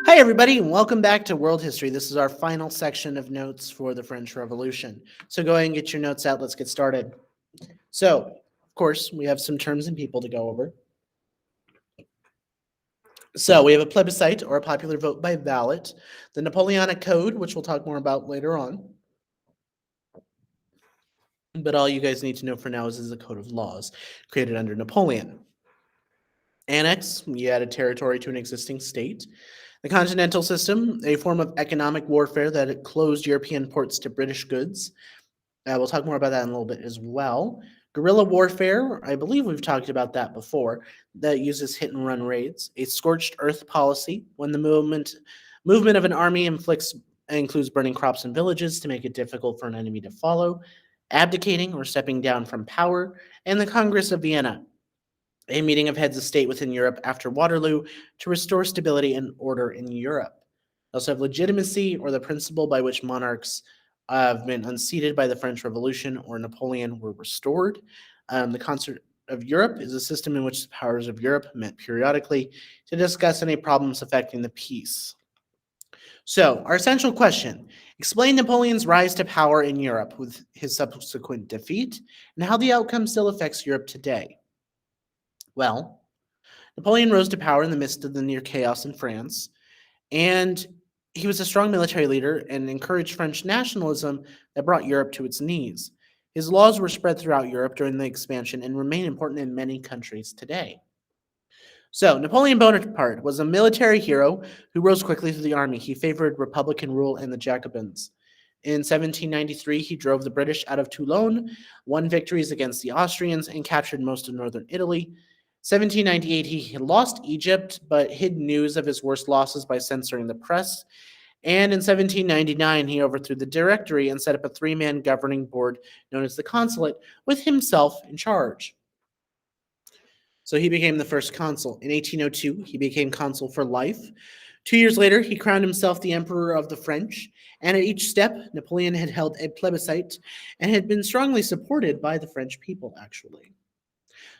Hi, everybody, and welcome back to World History. This is our final section of notes for the French Revolution. So go ahead and get your notes out. Let's get started. So, of course, we have some terms and people to go over. So we have a plebiscite, or a popular vote by ballot, the Napoleonic Code, which we'll talk more about later on. But all you guys need to know for now is a code of laws created under Napoleon. Annex, you added territory to an existing state. The continental system, a form of economic warfare that closed European ports to British goods. We'll talk more about that in a little bit as well. Guerrilla warfare, I believe we've talked about that before, that uses hit and run raids. A scorched earth policy, when the movement of an army includes burning crops and villages to make it difficult for an enemy to follow. Abdicating or stepping down from power. And the Congress of Vienna, a meeting of heads of state within Europe after Waterloo to restore stability and order in Europe. They also have legitimacy, or the principle by which monarchs have been unseated by the French Revolution or Napoleon were restored. The Concert of Europe is a system in which the powers of Europe met periodically to discuss any problems affecting the peace. So, our essential question: explain Napoleon's rise to power in Europe with his subsequent defeat, and how the outcome still affects Europe today. Well, Napoleon rose to power in the midst of the near chaos in France, and he was a strong military leader and encouraged French nationalism that brought Europe to its knees. His laws were spread throughout Europe during the expansion and remain important in many countries today. So, Napoleon Bonaparte was a military hero who rose quickly through the army. He favored Republican rule and the Jacobins. In 1793, he drove the British out of Toulon, won victories against the Austrians, and captured most of northern Italy. 1798, he lost Egypt, but hid news of his worst losses by censoring the press. And in 1799, he overthrew the Directory and set up a three-man governing board known as the Consulate, with himself in charge. So he became the first consul. In 1802, he became consul for life. 2 years later, he crowned himself the Emperor of the French, and at each step, Napoleon had held a plebiscite and had been strongly supported by the French people, actually.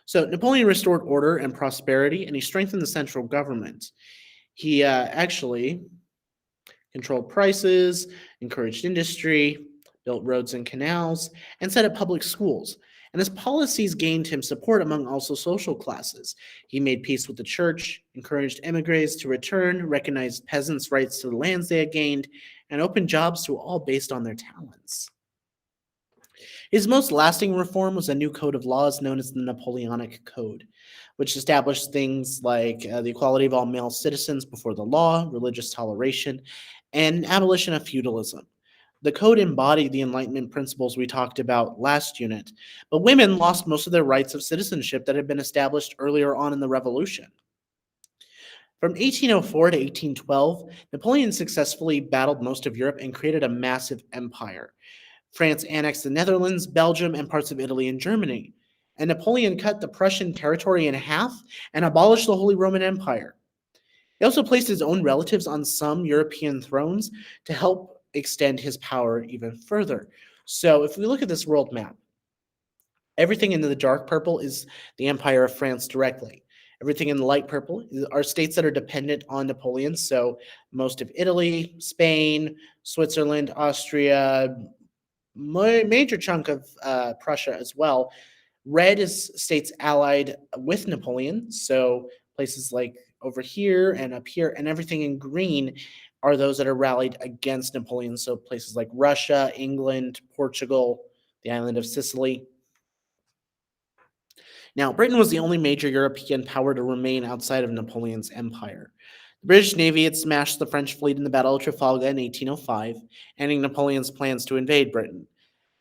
So Napoleon restored order and prosperity, and he strengthened the central government. He actually controlled prices, encouraged industry, built roads and canals, and set up public schools. And his policies gained him support among also social classes. He made peace with the church, encouraged emigres to return, recognized peasants' rights to the lands they had gained, and opened jobs to all based on their talents. His most lasting reform was a new code of laws known as the Napoleonic Code, which established things like the equality of all male citizens before the law, religious toleration, and abolition of feudalism. The code embodied the Enlightenment principles we talked about last unit, but women lost most of their rights of citizenship that had been established earlier on in the Revolution. From 1804 to 1812, Napoleon successfully battled most of Europe and created a massive empire. France annexed the Netherlands, Belgium, and parts of Italy and Germany. And Napoleon cut the Prussian territory in half and abolished the Holy Roman Empire. He also placed his own relatives on some European thrones to help extend his power even further. So if we look at this world map, everything in the dark purple is the Empire of France directly. Everything in the light purple are states that are dependent on Napoleon. So most of Italy, Spain, Switzerland, Austria, major chunk of Prussia as well. Red is states allied with Napoleon, so places like over here and up here, and everything in green are those that are rallied against Napoleon, so places like Russia, England, Portugal, the island of Sicily. Now, Britain was the only major European power to remain outside of Napoleon's empire. The British Navy had smashed the French fleet in the Battle of Trafalgar in 1805, ending Napoleon's plans to invade Britain.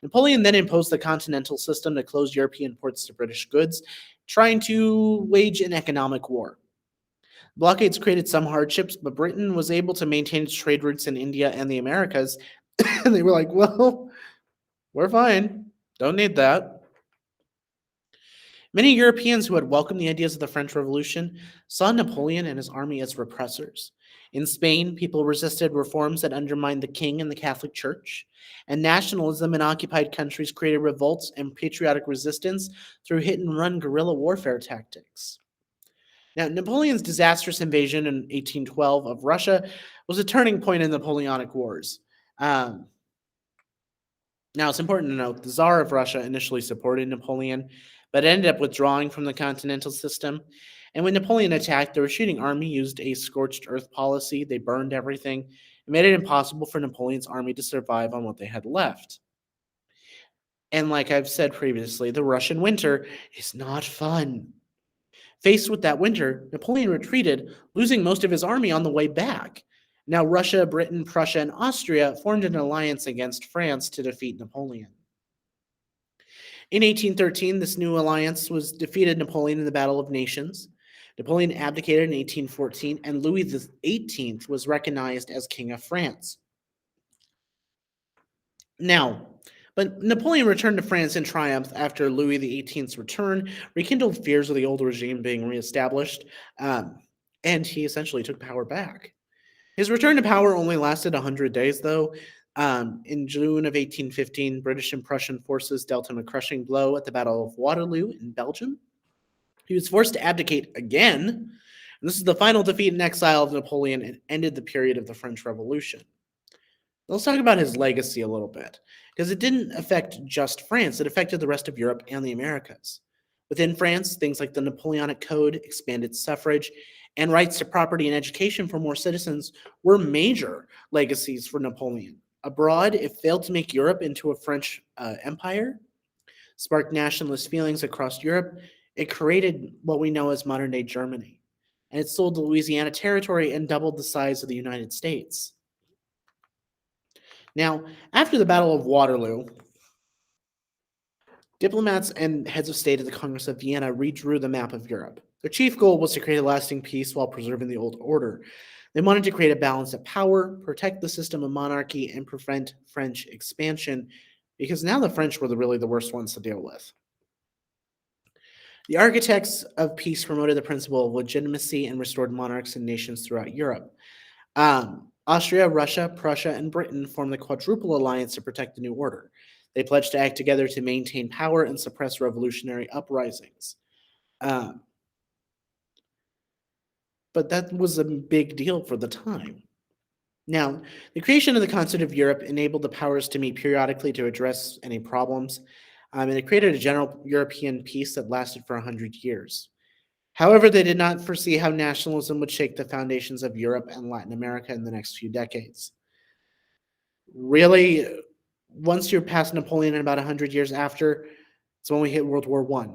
Napoleon then imposed the continental system to close European ports to British goods, trying to wage an economic war. Blockades created some hardships, but Britain was able to maintain its trade routes in India and the Americas. And they were like, well, we're fine. Don't need that. Many Europeans who had welcomed the ideas of the French Revolution saw Napoleon and his army as repressors. In Spain, people resisted reforms that undermined the king and the Catholic Church, and nationalism in occupied countries created revolts and patriotic resistance through hit-and-run guerrilla warfare tactics. Now, Napoleon's disastrous invasion in 1812 of Russia was a turning point in the Napoleonic Wars. Um, Now, it's important to note the Tsar of Russia initially supported Napoleon, but ended up withdrawing from the continental system. And when Napoleon attacked, the retreating army used a scorched earth policy. They burned everything and made it impossible for Napoleon's army to survive on what they had left. And like I've said previously, the Russian winter is not fun. Faced with that winter, Napoleon retreated, losing most of his army on the way back. Now, Russia, Britain, Prussia, and Austria formed an alliance against France to defeat Napoleon. In 1813, this new alliance was defeated Napoleon in the Battle of Nations. Napoleon abdicated in 1814, and Louis XVIII was recognized as King of France. Now, but Napoleon returned to France in triumph after Louis XVIII's return, rekindled fears of the old regime being reestablished, and he essentially took power back. His return to power only lasted 100 days, though. In June of 1815, British and Prussian forces dealt him a crushing blow at the Battle of Waterloo in Belgium. He was forced to abdicate again, and this is the final defeat and exile of Napoleon and ended the period of the French Revolution. Let's talk about his legacy a little bit, because it didn't affect just France, it affected the rest of Europe and the Americas. Within France, things like the Napoleonic Code, expanded suffrage, and rights to property and education for more citizens were major legacies for Napoleon. Abroad, it failed to make Europe into a French empire, sparked nationalist feelings across Europe. It created what we know as modern day Germany, and it sold the Louisiana Territory and doubled the size of the United States. Now, after the Battle of Waterloo, diplomats and heads of state at the Congress of Vienna redrew the map of Europe. Their chief goal was to create a lasting peace while preserving the old order. They wanted to create a balance of power, protect the system of monarchy, and prevent French expansion, because now the French were really the worst ones to deal with. The architects of peace promoted the principle of legitimacy and restored monarchs and nations throughout Europe. Austria, Russia, Prussia, and Britain formed the Quadruple Alliance to protect the new order. They pledged to act together to maintain power and suppress revolutionary uprisings. But that was a big deal for the time. Now, the creation of the Council of Europe enabled the powers to meet periodically to address any problems, and it created a general European peace that lasted for 100 years. However, they did not foresee how nationalism would shake the foundations of Europe and Latin America in the next few decades. Really, once you're past Napoleon and about 100 years after, it's when we hit World War I,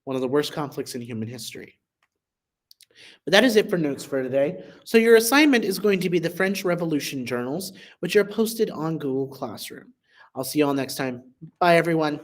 one of the worst conflicts in human history. But that is it for notes for today. So your assignment is going to be the French Revolution journals, which are posted on Google Classroom. I'll see you all next time. Bye, everyone.